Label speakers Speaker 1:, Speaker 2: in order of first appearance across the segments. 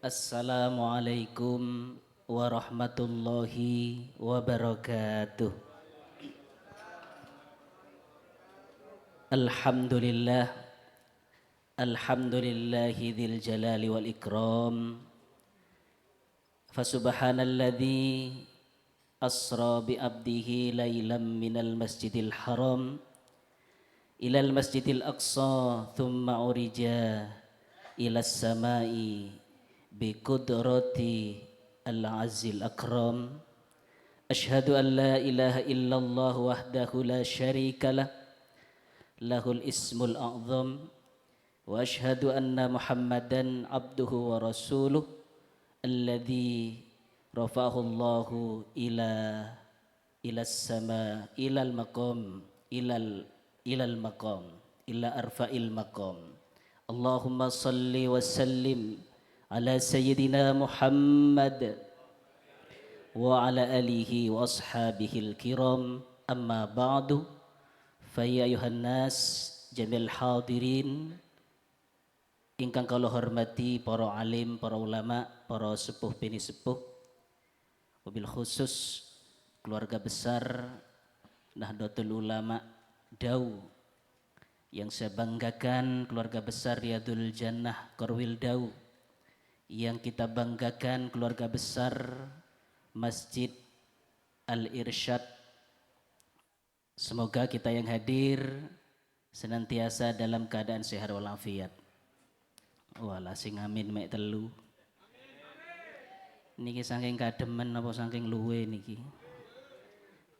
Speaker 1: Assalamualaikum warahmatullahi wabarakatuh. Alhamdulillah, alhamdulillahi dzil jalali wal ikram. Fasubhanalladzi asra bi abdihi lailam minal masjidil haram ilal masjidil aqsa thumma urija ilas samai bi qudrati al-azil akram. Ashhadu an la ilaha illallah wahdahu la syarika lah lahul ismul a'zam wa ashhadu anna muhammadan abduhu wa rasuluh alladhi rafa'ahu Allahu ila sama ilal maqam ilal maqam ila arfa'il maqam. Allahumma salli wa sallim ala sayyidina Muhammad wa ala alihi wa ashabihil kiram, amma ba'du. Faya ayuhan nas jamil hadirin ingkang kula hormati para alim, para ulama, para sepuh bini sepuh, wabil khusus keluarga besar Nahdlatul Ulama Dau yang saya banggakan, keluarga besar Riyadul Jannah Korwil Dau yang kita banggakan, keluarga besar Masjid Al-Irsyad. Semoga kita yang hadir senantiasa dalam keadaan sehat walafiat. Walah sing amin mek telu. Niki saking kademen apa saking luwe niki?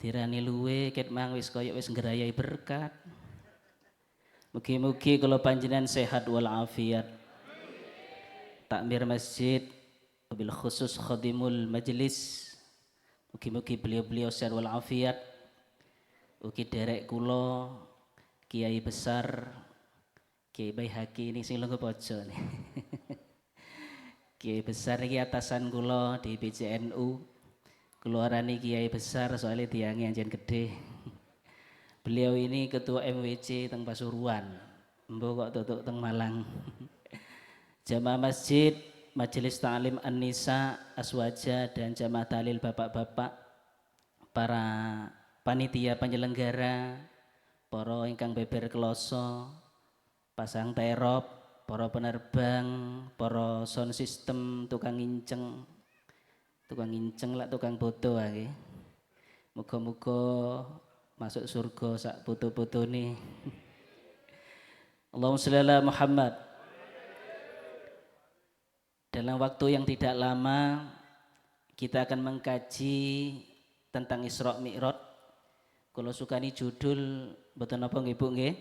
Speaker 1: Dirani luwe ket mang wis kaya wis ngrayai berkat. Mugi-mugi kula panjenengan sehat walafiat. Takmir masjid wabil khusus khadimul majlis. Mugi-mugi beliau-beliau sehat walafiat. Ugi derek kula kiai besar Kiai Baihaqi ini sing lungguh pojo nih. Kiai besar iki atasan kula di PCNU. Keluarane kiai besar soalnya tiangnya anjen gede. Beliau ini ketua MWC teng Pasuruan. Mbok kok tutuk teng Malang. Jamaah masjid, Majelis Ta'lim An-Nisa, Aswaja dan jamaah tahlil bapak-bapak, para panitia penyelenggara, para ingkang beber kloso, pasang terop, para penerbang, para sound system, tukang nginceng lah tukang foto ae. Muga-muga masuk surga sak foto-foto nih. Allahumma sholli ala Muhammad. Dalam waktu yang tidak lama kita akan mengkaji tentang Isra Mi'raj. Kalau sukani judul betul apa nggih Bu nggih?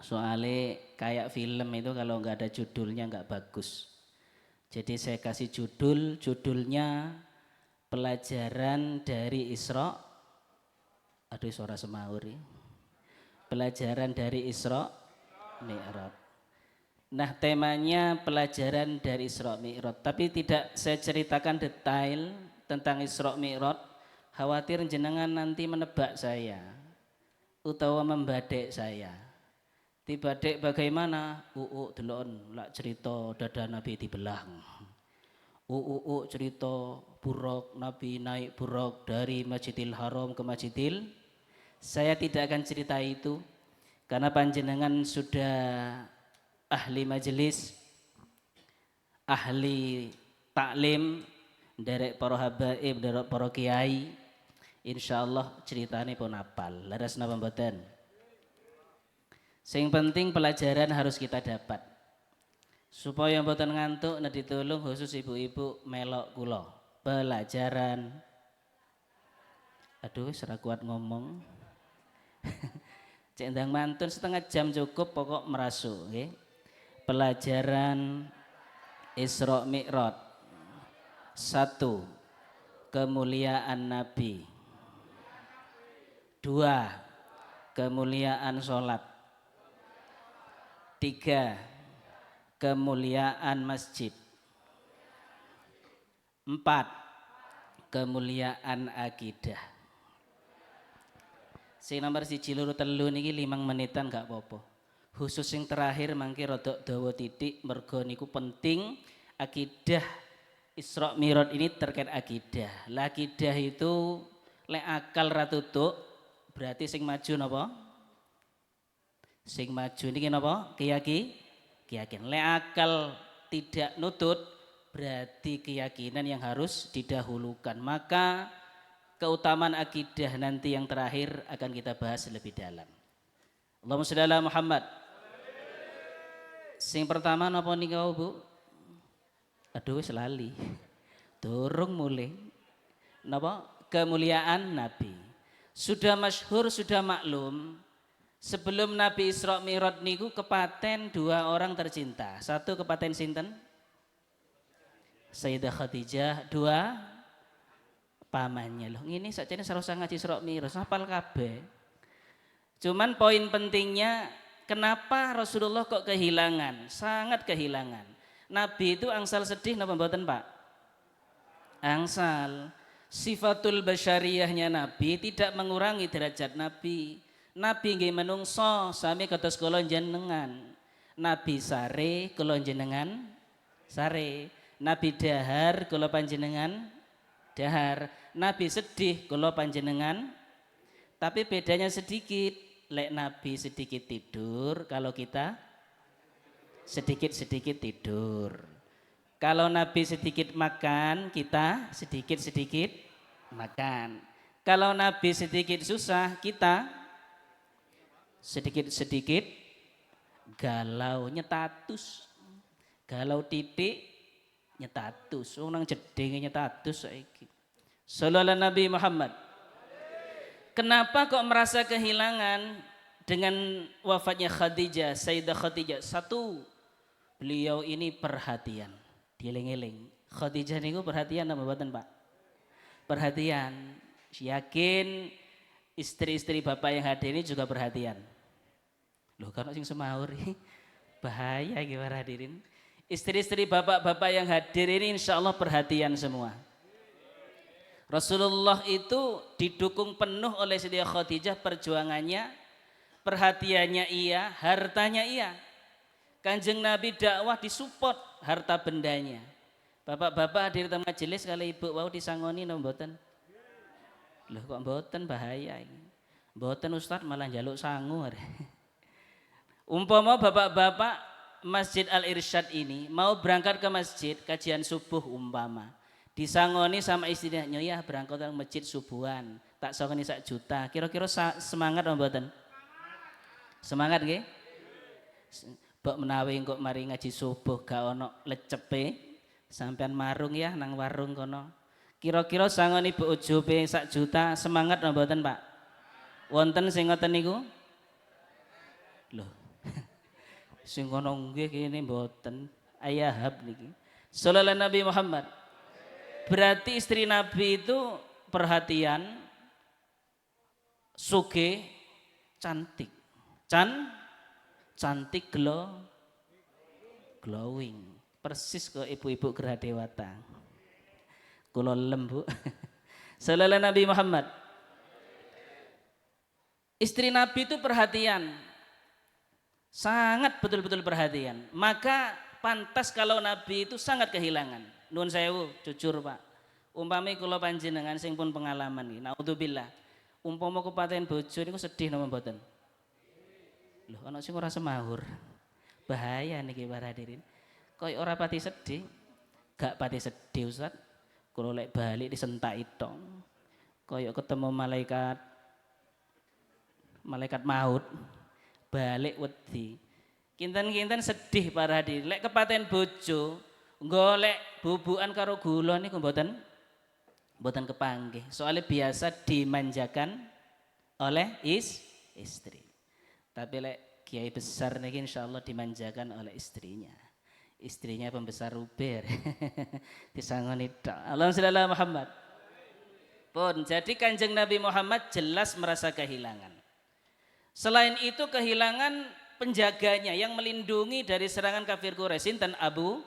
Speaker 1: Soalnya kayak film itu kalau nggak ada judulnya nggak bagus. Jadi saya kasih judulnya pelajaran dari Isra. Aduh suara semawur ya. Pelajaran dari Isra Mi'raj. Nah temanya pelajaran dari Isra Mi'raj. Tapi tidak saya ceritakan detail tentang Isra Mi'raj. Khawatir jenengan nanti menebak saya utawa membadek saya. Dibadek bagaimana? Delon lak cerita dada Nabi dibelah. Cerita buruk Nabi naik buruk dari Masjidil Haram ke Masjidil. Saya tidak akan cerita itu karena panjenengan sudah ahli majelis, ahli taklim, derek para habaib, derek para kiai. Insyaallah ceritanya pun apal. Laras napa mboten? Sing penting pelajaran harus kita dapat. Supaya mboten ngantuk nek ditulung khusus ibu-ibu melok kula. Pelajaran. Aduh wis ora kuat ngomong. Cek ndang mantun setengah jam cukup pokok merasu nggih. Pelajaran Isra Mi'raj. 1. Kemuliaan Nabi. 2. Kemuliaan sholat. 3. Kemuliaan masjid. 4. Kemuliaan akidah. Sing nomor 1 loro telu niki 5 menitan gak apa-apa. Khusus yang terakhir mangke rodok dawa titik mergo niku penting akidah Isra Mi'raj ini terkait akidah. Lah akidah itu lek akal ra tutuk berarti sing maju napa? Sing maju niki napa? Keyakinan. Lek akal tidak nutut berarti keyakinan yang harus didahulukan. Maka keutamaan akidah nanti yang terakhir akan kita bahas lebih dalam. Allahumma sholli ala Muhammad. Sing pertama napa nika Bu? Aduh wis lali. Durung mulai. Napa? Kemuliaan Nabi. Sudah masyhur, sudah maklum. Sebelum Nabi Isra Mi'raj niku kepaten dua orang tercinta. Satu kepaten sinten? Sayyidah Khadijah. Dua pamannya. Loh ngene sakjane sareng ngaji Isra Mi'raj hafal kabeh. Cuman poin pentingnya kenapa Rasulullah kok kehilangan? Sangat kehilangan. Nabi itu angsal sedih napa mboten Pak? Angsal. Sifatul basyariyahnya Nabi tidak mengurangi derajat Nabi. Nabi nggih menungso sami kados kula jenengan. Nabi sare kula jenengan sare. Nabi dahar kula panjenengan dahar. Nabi sedih kula panjenengan. Tapi bedanya sedikit. Lek Nabi sedikit tidur, kalau kita sedikit-sedikit tidur. Kalau Nabi sedikit makan, kita sedikit-sedikit makan. Kalau Nabi sedikit susah, kita sedikit-sedikit galau, nyetatus. Galau titik nyetatus. Wong nang jedenge nyetatus saiki. Sallallahu Nabi Muhammad. Kenapa kok merasa kehilangan dengan wafatnya Khadijah, Sayyidah Khadijah? Satu, beliau ini perhatian. Dieling-eling. Khadijah niku perhatian apa mboten, Pak? Perhatian. Yakin istri-istri Bapak yang hadir ini juga perhatian. Loh kan sing semaur bahaya gimana hadirin. Istri-istri bapak-bapak yang hadir ini insya Allah perhatian semua. Rasulullah itu didukung penuh oleh Sayyidah Khadijah perjuangannya, perhatiannya iya, hartanya iya. Kanjeng Nabi dakwah disupport harta bendanya. Bapak-bapak hadir di majelis kali ibu wau disangoni napa mboten? Loh kok mboten bahaya ini. Mboten Ustaz malah njaluk sangu. Umpama bapak-bapak Masjid Al-Irsyad ini mau berangkat ke masjid kajian subuh umpama. Disangoni sama istrinya, nyoyah berangkat ke masjid subuhan, tak sangoni 1 juta. Kira-kira semangat apa mboten? Semangat nggih? Mbok menawi kok mari ngaji subuh gak ono lecepe, sampean marung ya nang warung kono. Kira-kira sangoni Bu Ujobe 1 juta, semangat apa mboten, Pak? Wonten sing ngoten niku? Loh. Sing kono nggih kene mboten. Ayahab niki. Sallallahu Nabi Muhammad. Berarti istri Nabi itu perhatian, sugih, cantik. Cantik glowing. Persis ke ibu-ibu Gerah Dewata. Kula lembu. Sallallahu Nabi Muhammad. Istri Nabi itu perhatian. Sangat betul-betul perhatian. Maka pantas kalau Nabi itu sangat kehilangan. Nuwun sewu, jujur Pak. Umpami kula panjenengan sing pun pengalaman iki. Naudzubillah. Umpama kepaten bojo niku sedih napa mboten? Loh, ana sing ora semahur. Bahaya niki para hadirin. Koyo ora pati sedih. Gak pati sedih Ustaz. Kula lek balik disentaki tong. Koyo ketemu malaikat maut. Balik wedi. Kinten-kinten sedih para hadirin. Lek kepaten bojo golek bubukan karo gula niku mboten kepanggih. Soalnya biasa dimanjakan oleh istri. Tapi lek kiai besar niki insyaallah dimanjakan oleh istrinya. Istrinya pembesar Uber. Disangoni tok. Allahumma sholli ala Muhammad. Pun jadi Kanjeng Nabi Muhammad jelas merasa kehilangan. Selain itu kehilangan penjaganya yang melindungi dari serangan kafir Quraisy dan Abu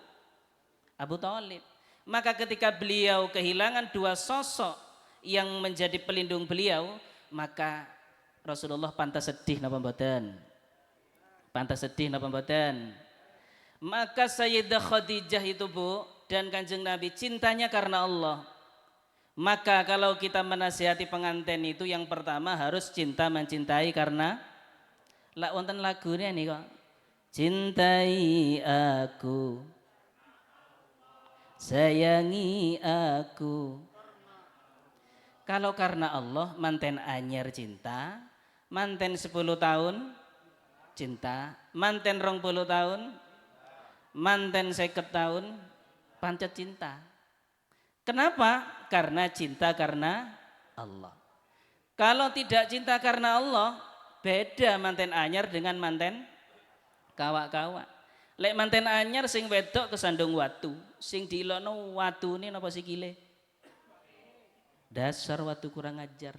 Speaker 1: Thalib. Maka ketika beliau kehilangan dua sosok yang menjadi pelindung beliau, maka Rasulullah pantas sedih napa mboten? Pantas sedih napa mboten? Maka Sayyidah Khadijah itu Bu dan Kanjeng Nabi cintanya karena Allah. Maka kalau kita menasihati pengantin itu yang pertama harus cinta mencintai karena wonten lagunya nih kok. Cintai aku, sayangi aku. Kalau karena Allah manten anyar cinta, manten 10 tahun cinta, manten 20 tahun, manten 50 tahun pancet cinta. Kenapa? Karena cinta karena Allah. Kalau tidak cinta karena Allah, beda manten anyar dengan manten kawak-kawak. Lek manten anyar sing wedok kesandung watu, sing diilono watune napa sikile? Dasar watu kurang ajar.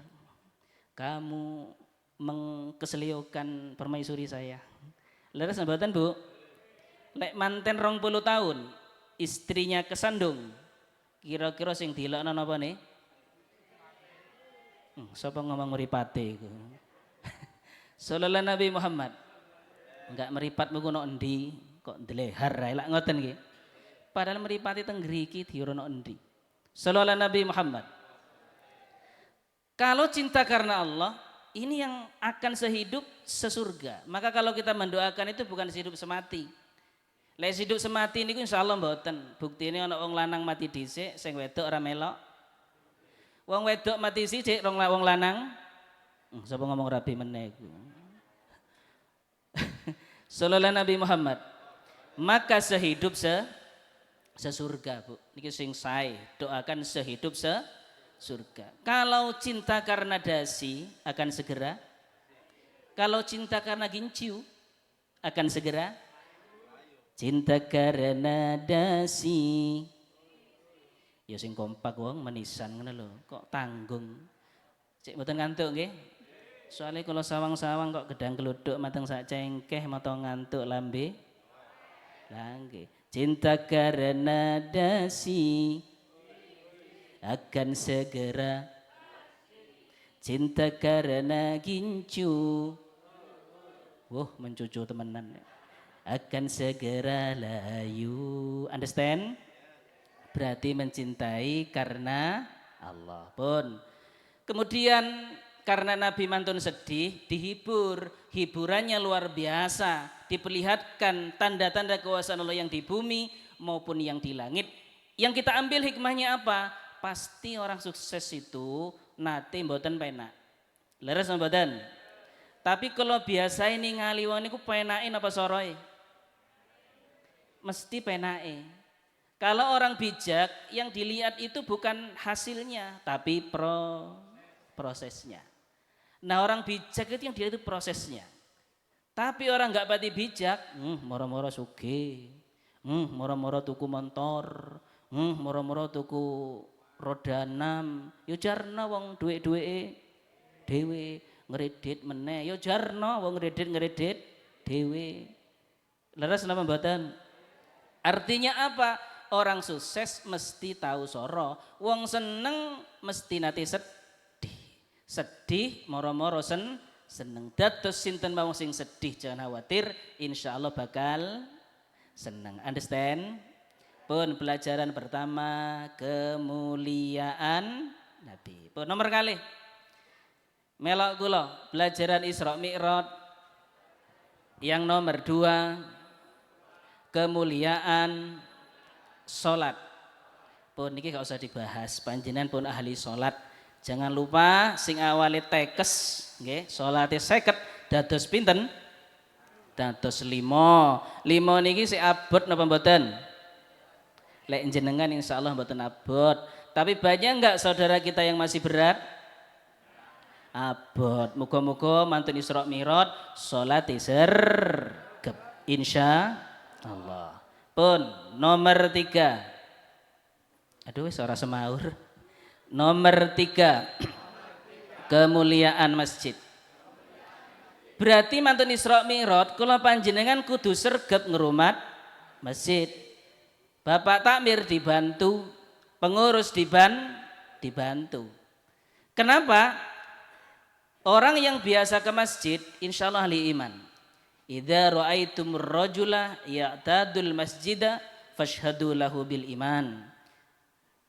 Speaker 1: Kamu mengkeseliokan permaisuri saya. Leres mboten, Bu? Lek manten 20 tahun, istrinya kesandung. Kira-kira sing dilokno napa nih? Sapa ngomong mripate iku? Sallallahu Nabi Muhammad. Enggak meripat mengko nok endi, kok ndelehar ae lak ngoten nggih. Padahal mripate teng ngriki dirono endi. Sallallahu Nabi Muhammad. Kalau cinta karena Allah, ini yang akan sehidup sesurga. Maka kalau kita mendoakan itu bukan sehidup semati. Lek hidup semati niku insyaallah mboten. Buktine ana wong lanang mati dhisik, sing wedok ora melok. Wong wedok mati sithik, wong lanang. Sapa ngomong rabi meneh iku. Sallallahu Nabi Muhammad. Maka sehidup sesurga, Bu. Niki sing sae, doakan sehidup surga. Kalau cinta karena dasi akan segera. Kalau cinta karena ginciu akan segera. Cinta karena dasi. Ya sing kompak wong menisan ngono lho, kok tanggung. Cek mboten ngantuk nggih. Soalnya kalau sawang-sawang kok gedang keluduk mateng sak cengkeh mata ngantuk lambe. Lah nggih. Cinta karena dasi akan segera. Cinta karena gincu. Wah, mencucu temenan. Akan segera layu. Understand? Berarti mencintai karena Allah pun. Kemudian karena Nabi mantun sedih, dihibur. Hiburannya luar biasa. Diperlihatkan tanda-tanda kekuasaan Allah yang di bumi maupun yang di langit. Yang kita ambil hikmahnya apa? Pasti orang sukses itu nate mboten penak. Leres mboten? Tapi kalau biasa ini ngaliwon niku penakin apa soroe? Mesti penake. Kalau orang bijak yang dilihat itu bukan hasilnya tapi prosesnya. Nah orang bijak itu yang dilihat itu prosesnya. Tapi orang nggak pati bijak, moro-moro sugih, moro-moro tuku motor, moro-moro tuku roda 6, yo jarno wong duwe-duweke dhewe ngredit meneh, yo jarno wong ngredit dhewe. Leres napa mboten? Artinya apa? Orang sukses mesti tahu soro, wong seneng mesti nate sedih. Sedih moro-moro seneng. Dados sinten mawon sing sedih jangan khawatir, insyaallah bakal seneng. Understand? Pun pelajaran pertama kemuliaan Nabi. Pun nomor kali. Melok kula pelajaran Isra Mi'raj. Yang nomor 2 kemuliaan salat. Pun niki gak usah dibahas, panjenengan pun ahli salat. Jangan lupa sing awale tekes nggih, salate 50 dados pinten? Dados 5. 5 niki sik abot napa mboten? Lek jenengan insyaallah mboten abot. Tapi banyak enggak saudara kita yang masih berat? Abot. Muga-muga mantun Isra Mi'raj salate sergep. Insyaallah. Pun nomor 3. Aduh wis ora semaur. Nomor 3 kemuliaan masjid. Berarti mantun Isra Mi'raj kula panjenengan kudu sergep ngrumat masjid. Bapak takmir dibantu, pengurus dibantu. Kenapa? Orang yang biasa ke masjid insya Allah ahli iman. Idza ra'aitumur rajula ya'tadul masjida fashhadu lahu bil iman.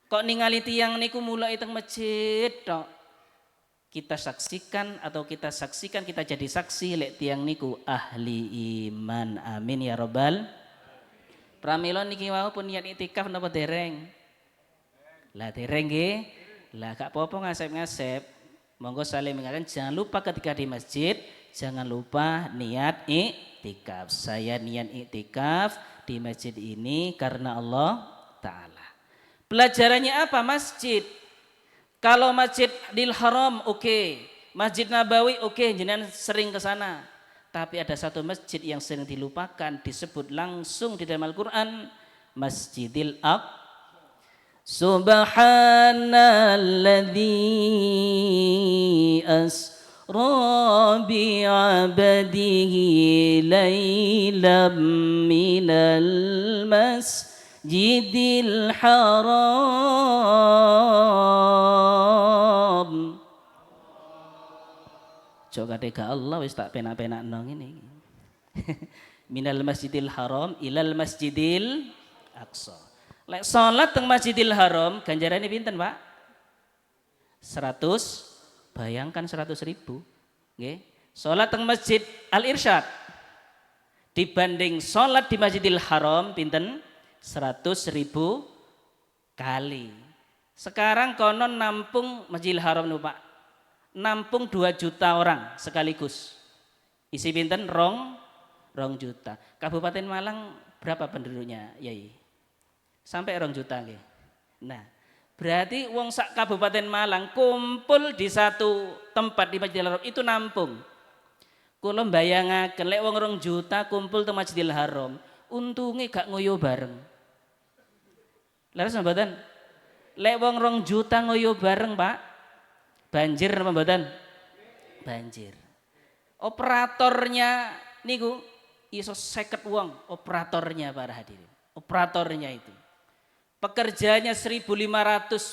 Speaker 1: Kok ningali tiyang niku mulai teng masjid tok. Kita saksikan kita jadi saksi lek tiyang niku ahli iman. Amin ya rabbal. Pramila niki wau pun niat iktikaf napa dereng? Lah dereng nggih. Lah gak apa-apa ngasep-ngasep. Monggo saling mengingatkan jangan lupa ketika di masjid jangan lupa niat iktikaf. Saya niat iktikaf di masjid ini karena Allah Ta'ala. Pelajarannya apa masjid? Kalau Masjidil Haram oke. Masjid Nabawi oke, jenengan sering ke sana. Tapi ada satu masjid yang sering dilupakan, disebut langsung di dalam Al-Quran. Masjidil Aqsa. Subhanalladzi asra bi'abdihi laylam minal masjidil haram. Coba deka Allah wis tak penak-penak nong ini. Minal masjidil haram ilal masjidil aqsa. Lek salat teng Masjidil Haram ganjarane pinten, Pak? 100. Bayangkan 100.000. Nggih. Salat teng Masjid Al-Irsyad dibanding salat di Masjidil Haram pinten? 100.000 kali. Sekarang konon nampung Masjidil Haram niku, Pak. Nampung 2 juta orang sekaligus. Isi pinten? 2 juta. Kabupaten Malang berapa penduduknya, Yai? Sampai 2 juta nggih. Nah, berarti wong sak Kabupaten Malang kumpul di satu tempat di Masjidil Haram itu nampung. Kula mbayangaken lek wong 2 juta kumpul teng Masjidil Haram, untunge gak ngoyo bareng. Leres mboten? Lek wong 2 juta ngoyo bareng, Pak. Banjir apa mboten? Banjir. Operatornya niku iso 50 wong, operatornya para hadirin. Operatornya itu. Pekerjanya 1.500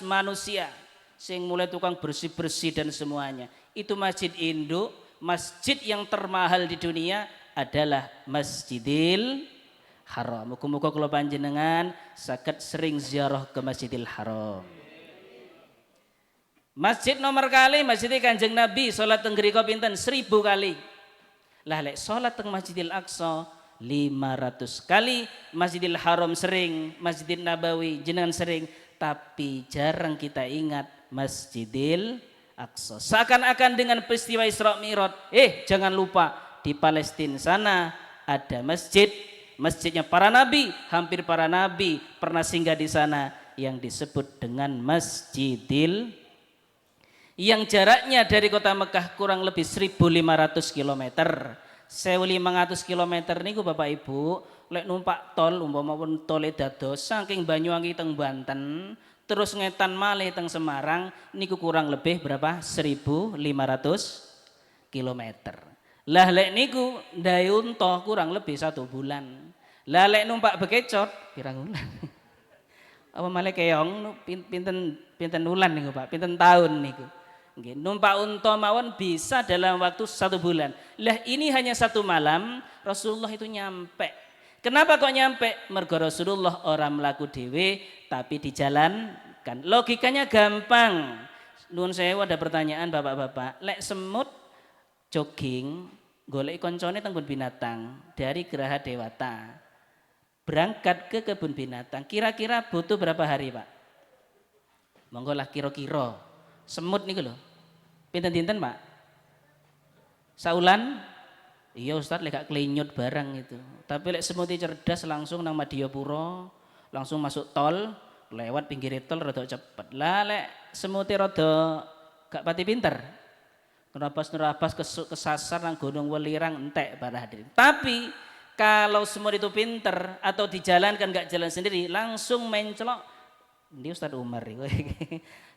Speaker 1: manusia, sing mulai tukang bersih-bersih dan semuanya. Itu masjid induk, masjid yang termahal di dunia adalah Masjidil Haram. Muga-muga kula panjenengan saged sering ziarah ke Masjidil Haram. Masjid nomor kali Masjid Kanjeng Nabi salat teng grika pinten? 1000 kali. Lah lek salat teng Masjidil Aqsa 500 kali, Masjidil Haram sering, Masjid Nabawi jenengan sering, tapi jarang kita ingat Masjidil Aqsa. Seakan-akan dengan peristiwa Isra Mi'raj, jangan lupa di Palestina sana ada masjidnya para nabi, hampir para nabi pernah singgah di sana yang disebut dengan Masjidil, yang jaraknya dari kota Mekah kurang lebih 1.500 km. 1.500 km niku Bapak Ibu, lek numpak tol umpama pun tole dados saking Banyuwangi teng Banten terus ngetan malih teng Semarang niku kurang lebih berapa? 1.500 km. Lah lek niku ndai unta kurang lebih 1 bulan. Lah lek numpak bekecot pirang bulan? Apa malih keong pinten wulan niku Pak? Pinten tahun niku? Numpak unta mawon bisa dalam waktu 1 bulan. Lah ini hanya 1 malam Rasulullah itu nyampe. Kenapa kok nyampe? Mergo Rasulullah orang melaku dewe tapi dijalankan. Logikanya gampang. Nuwun sewu ada pertanyaan bapak-bapak. Lek semut jogging golek koncone teng kebun binatang dari Geraha Dewata berangkat ke kebun binatang. Kira-kira butuh berapa hari, Pak? Monggo lah kira-kira. Semut niku lho. Pinten-pinten, Pak? Saulan? Iya Ustaz, lek gak klinyut barang itu. Tapi lek semut cerdas langsung nang Madiopuro, langsung masuk tol, lewat pinggir tol rada cepet. Lah lek semut rada gak pati pinter. Nerabas kesasar nang Gunung Welirang entek para hadirin. Tapi kalau semut itu pinter atau dijalankan gak jalan sendiri, langsung mencelok. Ini Ustadz Umar,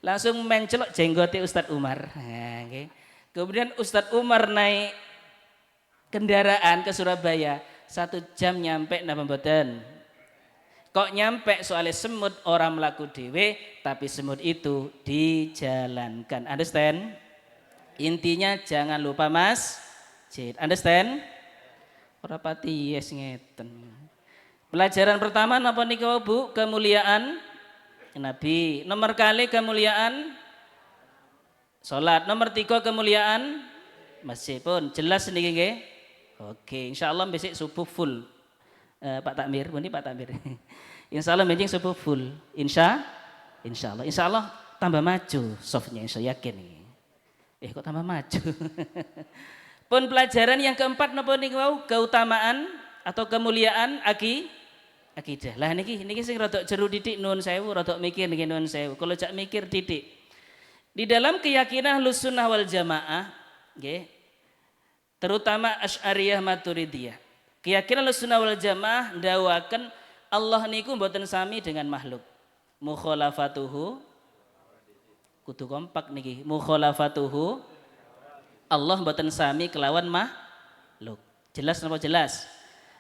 Speaker 1: langsung mencelok jenggote Ustadz Umar. Nah, okay. Kemudian Ustadz Umar naik kendaraan ke Surabaya 1 jam nyampe napa mboten? Kok nyampe soalnya semut orang melaku dewe, tapi semut itu dijalankan. Understand? Intinya jangan lupa masjid. Understand? Ora pati yes ngeten. Pelajaran pertama napa nika Bu? Kemuliaan Nabi. Nomor kali kemuliaan salat. Nomor 3 kemuliaan masjid pun. Jelas niki nggih? Oke, insyaallah besok subuh full. Pak Takmir, ini Pak Takmir. Insyaallah besok subuh full. Insyaallah. Insyaallah tambah maju softnya, saya yakin. Kok tambah maju? Pun pelajaran yang keempat napa niku wau? Keutamaan atau kemuliaan akidah. Lah niki sing rada jeru titik nuwun sewu, rada mikir niki nuwun sewu. Kalau jak mikir titik. Di dalam keyakinan Ahlus Sunnah wal Jamaah, nggih. Terutama Asy'ariyah Maturidiyah. Keyakinan Ahlus Sunnah wal Jamaah ndawaken Allah niku mboten sami dengan makhluk. Mukhalafatuhu kudu kompak niki. Mukhalafatuhu Allah mboten sami kelawan makhluk. Jelas napa jelas?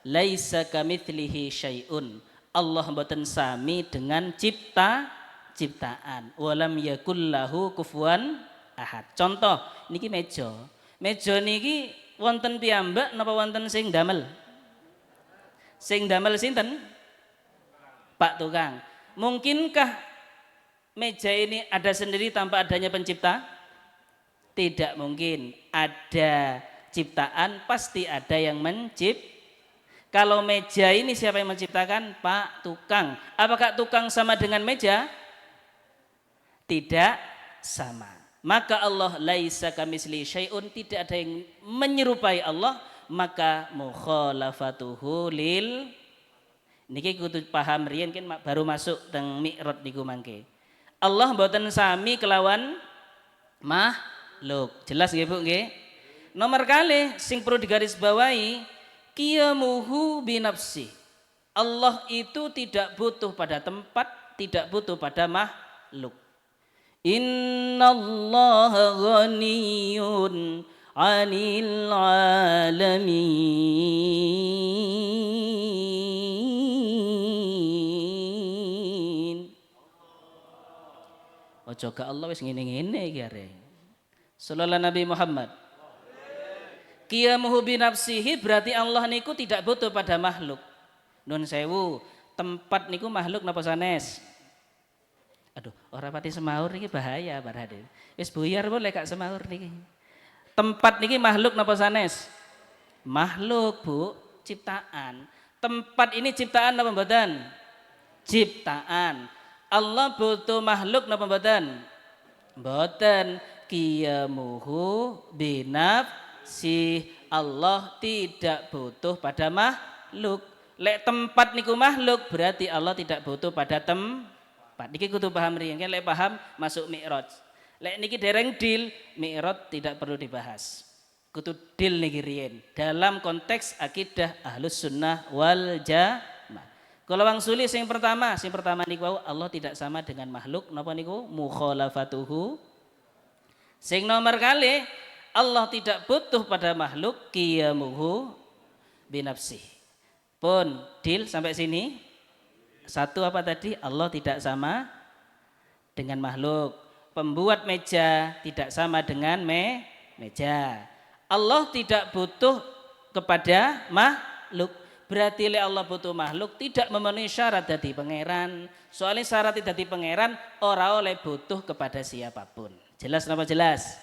Speaker 1: Laisa kamitslihi syai'un. Allah mboten sami dengan ciptaan. Walam yakul lahu kufuwan ahad. Contoh niki meja. Meja niki wonten piyambak napa wonten sing damel? Sing damel sinten? Pak tukang. Mungkinkah meja ini ada sendiri tanpa adanya pencipta? Tidak mungkin. Ada ciptaan, pasti ada yang Kalau meja ini siapa yang menciptakan? Pak tukang. Apakah tukang sama dengan meja? Tidak sama. Maka Allah laisa kamitsli syai'un, tidak ada yang menyerupai Allah, maka mukhalafatuhu lil niki kudu paham riyen kan baru masuk teng mi'raj niku mangke. Allah mboten sami kelawan makhluk. Jelas nggih Bu nggih? Nomor kali sing perlu digarisbawahi qiyamuhu binafsi. Allah itu tidak butuh pada tempat, tidak butuh pada makhluk. Innallaha ghaniyun 'anil 'alamin. Ojo ke Allah wis ngene-ngene iki arek. Sallallahu Nabi Muhammad. Qiyamuhu binafsihi berarti Allah niku tidak butuh pada makhluk. Nun sewu, tempat niku makhluk napa sanes? Aduh, ora pati semaur niki bahaya Pak Raden. Wis buyar pun lek gak semaur niki. Tempat niki makhluk napa sanes? Makhluk, Bu, ciptaan. Tempat ini ciptaan napa mboten? Ciptaan. Allah butuh makhluk napa mboten? Mboten. Qiyamuhu binafsi. Allah tidak butuh pada makhluk. Lek tempat niku makhluk berarti Allah tidak butuh pada tempat. Niki kudu paham riyen kan lek paham masuk mi'raj. Lek niki dereng deal mi'raj tidak perlu dibahas. Kudu deal niki riyen dalam konteks akidah Ahlus Sunnah wal Jamaah. Kalau wangsuli sing pertama niku Allah tidak sama dengan makhluk napa niku mukhalafatuhu. Sing nomor kali Allah tidak butuh pada makhluk qiyamuhu binafsi. Pun deal sampai sini. Satu apa tadi? Allah tidak sama dengan makhluk. Pembuat meja tidak sama dengan meja. Allah tidak butuh kepada makhluk. Berarti Allah butuh makhluk tidak memenuhi syarat dadi pangeran. Soalnya syarat dadi pangeran ora oleh butuh kepada siapapun. Jelas napa jelas?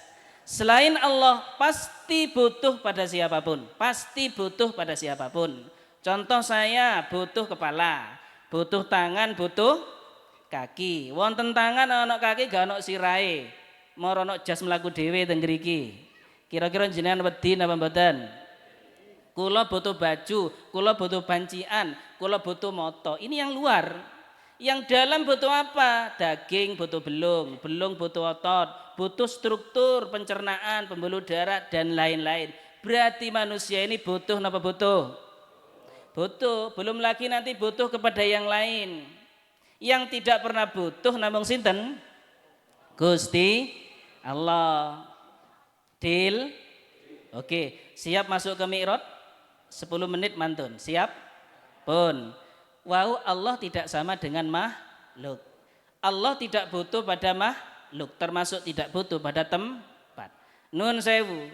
Speaker 1: Selain Allah pasti butuh pada siapapun. Pasti butuh pada siapapun. Contoh saya butuh kepala, butuh tangan, butuh kaki. Wonten tangan ana kaki gak ana sirahe. Moro ana jas mlaku dhewe teng mriki. Kira-kira jenengan wedi napa mboten? Kula butuh baju, kula butuh bancian, kula butuh moto. Ini yang luar. Yang dalam butuh apa? Daging butuh belung, belung butuh otot, butuh struktur pencernaan, pembuluh darah dan lain-lain. Berarti manusia ini butuh napa butuh? Butuh, belum lagi nanti butuh kepada yang lain. Yang tidak pernah butuh namung sinten? Gusti Allah. Deal? Oke, siap masuk ke mi'raj? 10 menit mantun. Siap? Pun. Wow, Allah tidak sama dengan makhluk. Allah tidak butuh pada makhluk, termasuk tidak butuh pada tempat. Nun sewu.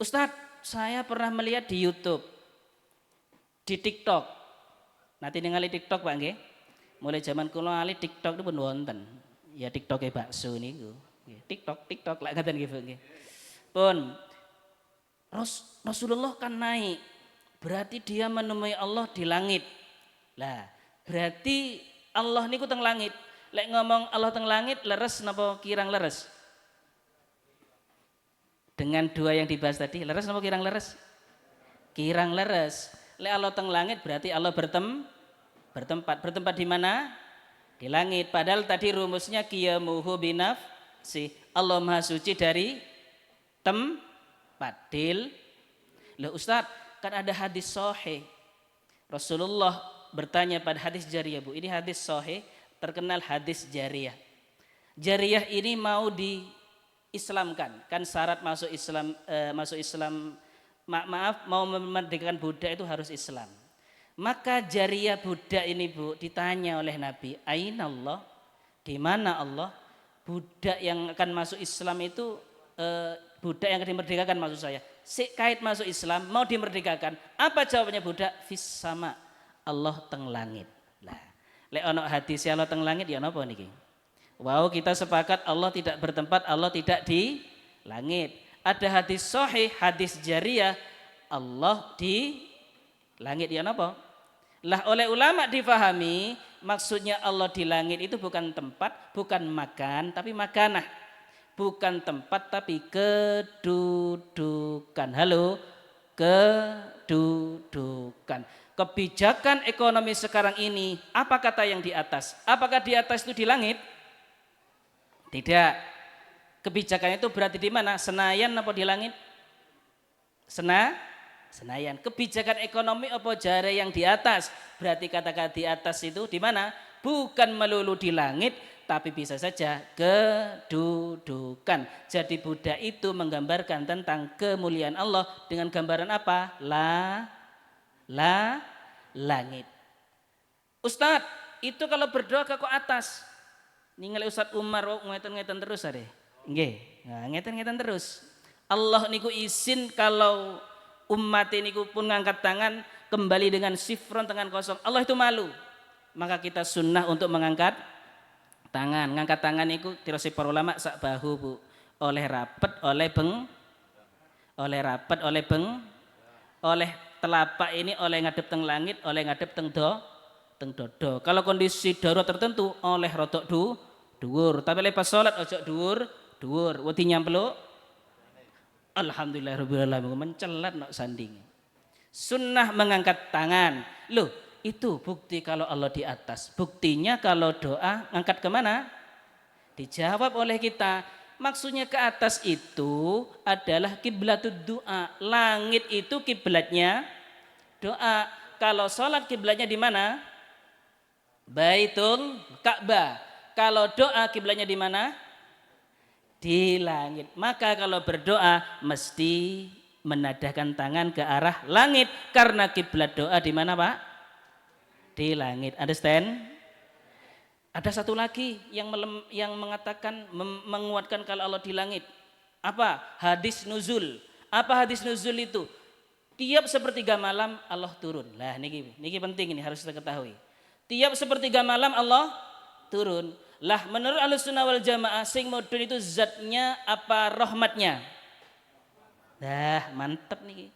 Speaker 1: Ustadz, saya pernah melihat di YouTube, di TikTok. Nanti ningali TikTok Pak nggih. Mulai zaman kula ali TikTok itu pun wonten. Ya TikToke bakso niku. TikTok lak ngaten nggih. Pun Rasulullah kan naik. Berarti dia menemui Allah di langit. Lah, berarti Allah niku teng langit. Lek ngomong Allah teng langit leres napa kirang leres? Dengan dua yang dibahas tadi, leres napa kirang leres? Kirang leres. Lek Allah teng langit berarti Allah bertempat. Bertempat di mana? Di langit. Padahal tadi rumusnya qiyamuhu binafsi. Allah Maha Suci dari tempat. Loh Ustaz, kan ada hadis sahih. Rasulullah bertanya pada hadis jariyah, Bu. Ini hadis sahih, terkenal hadis jariyah. Jariyah ini mau diislamkan, kan syarat masuk Islam, mau memerdekakan budak itu harus Islam. Maka jariyah budak ini Bu ditanya oleh Nabi, aina Allah? Di mana Allah? Budak yang akan masuk Islam itu budak yang akan dimerdekakan maksud saya. Kait masuk Islam mau dimerdekakan. Apa jawabannya budak? Fis sama. Allah teng langit. Lah, lek ono hadis Allah teng langit ya napa niki? Wow, kita sepakat Allah tidak bertempat, Allah tidak di langit. Ada hadis sahih, hadis jariyah, Allah di langit ya napa? Lah oleh ulama difahami maksudnya Allah di langit itu bukan tempat, bukan makan, tapi makanah. Bukan tempat tapi kedudukan. Halo, kedudukan. Kebijakan ekonomi sekarang ini, apa kata yang di atas? Apakah di atas itu di langit? Tidak. Kebijakannya itu berarti di mana? Senayan apa di langit? Senayan. Kebijakan ekonomi apa jare yang di atas? Berarti kata-kata di atas itu di mana? Bukan melulu di langit, tapi bisa saja kedudukan. Jadi budak itu menggambarkan tentang kemuliaan Allah dengan gambaran apa? Langit. Ustadz, itu kalau berdoa ke atas. Ningali Ustadz Umar ngeten-ngeten terus are. Nggih. Nah, ngeten-ngeten terus. Allah niku izin kalau umat niku pun ngangkat tangan kembali dengan sifron tangan kosong. Allah itu malu. Maka kita sunnah untuk mengangkat tangan. Ngangkat tangan niku tirose para ulama sak bahu, Bu. Oleh rapet, oleh telapak ini oleh ngadep teng langit, oleh ngadep teng dodo. Kalau kondisi darurat tertentu oleh rodok dhuwur, tapi lepas salat ojo dhuwur. Wedi nyampluk. Alhamdulillahirabbil alamin mencelat nok sanding. Sunnah mengangkat tangan. Loh, itu bukti kalau Allah di atas. Buktinya kalau doa ngangkat kemana? Dijawab oleh kita. Maksudnya ke atas itu adalah kiblatud doa. Langit itu kiblatnya doa. Kalau sholat kiblatnya di mana? Baitul Ka'bah. Kalau doa kiblatnya di mana? Di langit. Maka kalau berdoa mesti menadahkan tangan ke arah langit. Karena kiblat doa di mana Pak? Di langit. Understand? Ada satu lagi yang mengatakan menguatkan kalau Allah di langit. Apa? Hadis nuzul. Apa hadis nuzul itu? Tiap sepertiga malam Allah turun. Lah niki penting ini harus kita ketahui. Tiap sepertiga malam Allah turun. Lah menurut Ahlussunnah wal Jamaah sing mudun itu zatnya apa rahmatnya? Dah mantep niki.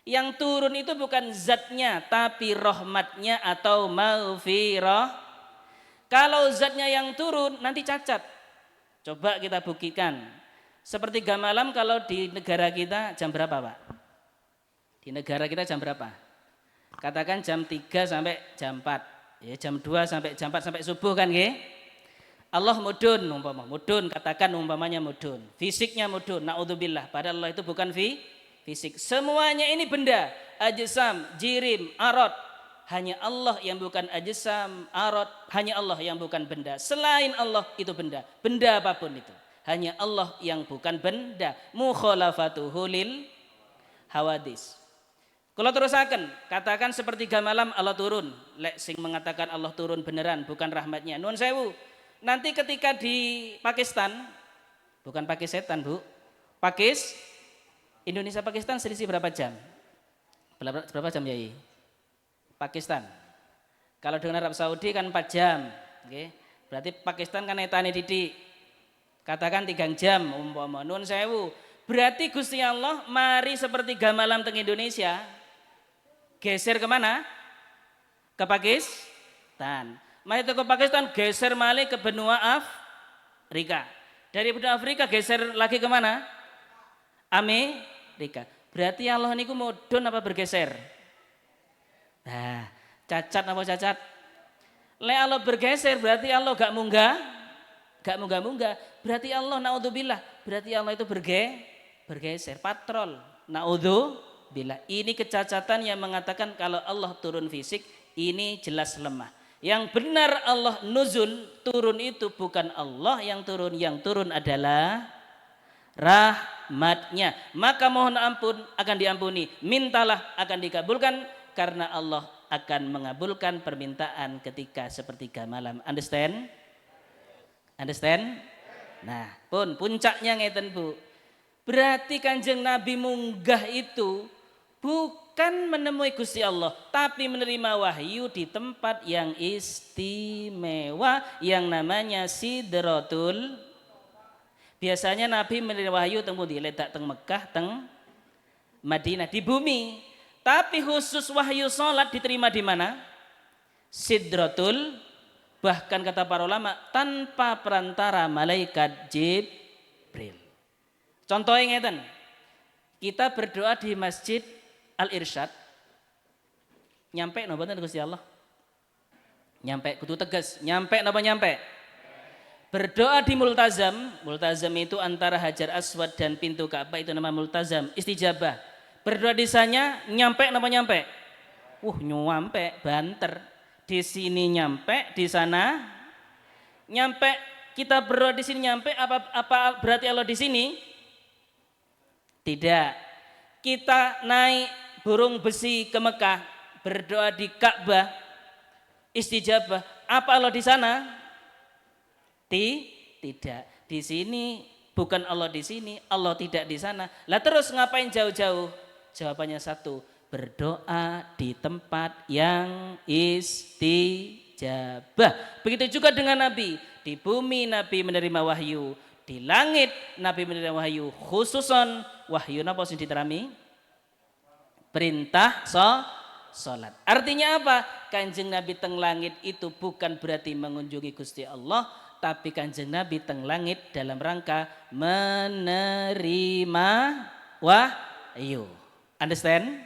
Speaker 1: Yang turun itu bukan zatnya tapi rahmatnya atau maghfirah. Kalau zatnya yang turun nanti cacat. Coba kita buktikan. Sepertiga malam kalau di negara kita jam berapa Pak? Di negara kita jam berapa? Katakan jam 3 sampai jam 4. Ya, jam 2 sampai jam 4 sampai subuh kan nggih? Allah mudun katakan umpamanya mudun. Fisiknya mudun, naudzubillah. Padahal Allah itu bukan fisik. Semuanya ini benda, ajsam, jirim, arad. Hanya Allah yang bukan ajsam, arad, hanya Allah yang bukan benda. Selain Allah itu benda. Benda apapun itu. Hanya Allah yang bukan benda. Mukhalafatuhu lil hawadis. Kalau terusaken, katakan sepertiga malam Allah turun. Lek sing mengatakan Allah turun beneran, bukan rahmatnya. Nuwun sewu. Nanti ketika di Pakistan, bukan Pakistan Bu, Indonesia Pakistan selisih berapa jam? Berapa jam Yai? Pakistan. Kalau dengan Arab Saudi kan 4 jam. Okay. Berarti Pakistan kan etane didik. Katakan 3 jam umpama nun sewu. Berarti Gusti Allah mari sepertiga malam teng Indonesia. Geser kemana? Ke Pakistan. Mari ke Pakistan geser malih ke benua Afrika. Dari benua Afrika geser lagi kemana? Amerika. Berarti Allah niku mudun apa bergeser? Nah, cacat apa cacat? Le Allah bergeser berarti Allah gak munggah, gak munggah-munggah. Berarti Allah naudzubillah, berarti Allah itu bergeser, patrol. Naudzubillah. Ini kecacatan yang mengatakan kalau Allah turun fisik ini jelas lemah. Yang benar Allah nuzul turun itu bukan Allah yang turun adalah rahmatnya. Maka mohon ampun akan diampuni, mintalah akan dikabulkan karena Allah akan mengabulkan permintaan ketika sepertiga malam. Understand? Nah, puncaknya ngeten Bu. Berarti Kanjeng Nabi munggah itu bukan menemui Gusti Allah, tapi menerima wahyu di tempat yang istimewa yang namanya Sidratul. Biasanya Nabi menerima wahyu teng pundi? Ledak teng Mekah, teng Madinah, di bumi. Tapi khusus wahyu salat diterima di mana? Sidratul. Bahkan kata para ulama tanpa perantara malaikat Jibril. Contohnya ngeten. Kita berdoa di Masjid Al-Irsyad. Nyampe napa mboten Gusti Allah? Nyampe kudu tegas. Nyampe napa nyampe? Berdoa di multazam itu antara Hajar Aswad dan pintu Ka'bah itu nama multazam, istijabah. Berdoa di sana nyampe napa nyampe? Nyampe, banter. Di sini nyampe, di sana nyampe. Kita berdoa di sini nyampe, apa berarti Allah di sini? Tidak. Kita naik burung besi ke Mekah, berdoa di Ka'bah, istijabah. Apa Allah di sana? Tidak. Di sini bukan Allah di sini, Allah tidak di sana. Lah terus ngapain jauh-jauh? Jawabannya satu, berdoa di tempat yang istijabah. Begitu juga dengan Nabi. Di bumi Nabi menerima wahyu, di langit Nabi menerima wahyu, khususon wahyu napa sing diterami? Perintah salat. Artinya apa? Kanjeng Nabi teng langit itu bukan berarti mengunjungi Gusti Allah, tapi Kanjeng Nabi teng langit dalam rangka menerima wahyu. Understand?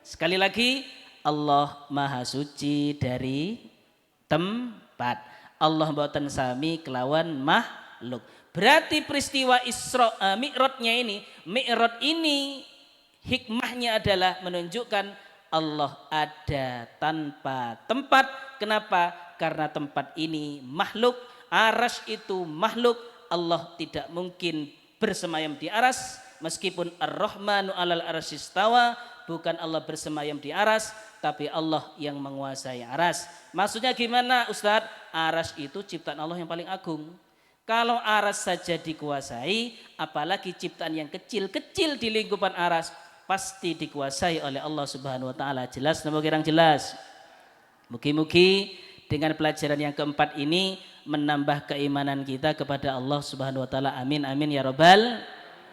Speaker 1: Sekali lagi, Allah Maha Suci dari tempat. Allah mboten sami kelawan makhluk. Berarti peristiwa Mi'raj ini hikmahnya adalah menunjukkan Allah ada tanpa tempat. Kenapa? Karena tempat ini makhluk. Aras itu makhluk, Allah tidak mungkin bersemayam di aras, meskipun Ar-Rahmanu 'alal arsyistawa, bukan Allah bersemayam di aras, tapi Allah yang menguasai aras. Maksudnya gimana Ustadz? Aras itu ciptaan Allah yang paling agung. Kalau aras saja dikuasai, apalagi ciptaan yang kecil-kecil di lingkupan aras, pasti dikuasai oleh Allah Subhanahu wa taala. Jelas napa kirang jelas? Mugi-mugi dengan pelajaran yang keempat ini menambah keimanan kita kepada Allah Subhanahu wa taala. Amin amin ya rabbal.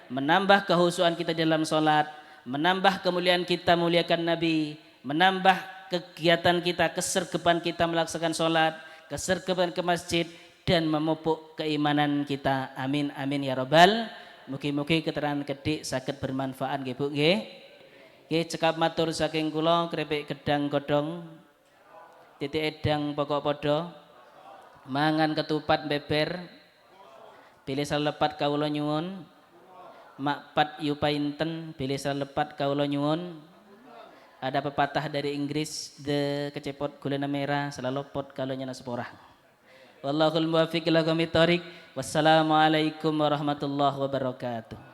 Speaker 1: Menambah kehusuan kita dalam salat, menambah kemuliaan kita muliakan Nabi, menambah kegiatan kita, kesergepan kita melaksanakan salat, kesergepan ke masjid dan memupuk keimanan kita. Amin amin ya rabbal. Mugi-mugi keterangan kedik saged bermanfaat nggih Bu nggih. Nggih cekap matur saking kula krepek gedang godhong titik edang pokok podo mangan ketupat beber pilih salepat kawula nyuwun makpat yupainten pilih salepat kawula nyuwun. Ada pepatah dari Inggris, the kecepot gulana merah selalu pot kalau nyana seporah. Wallahul muwaffiq ila aqwamit thoriq. Wassalamualaikum warahmatullahi wabarakatuh.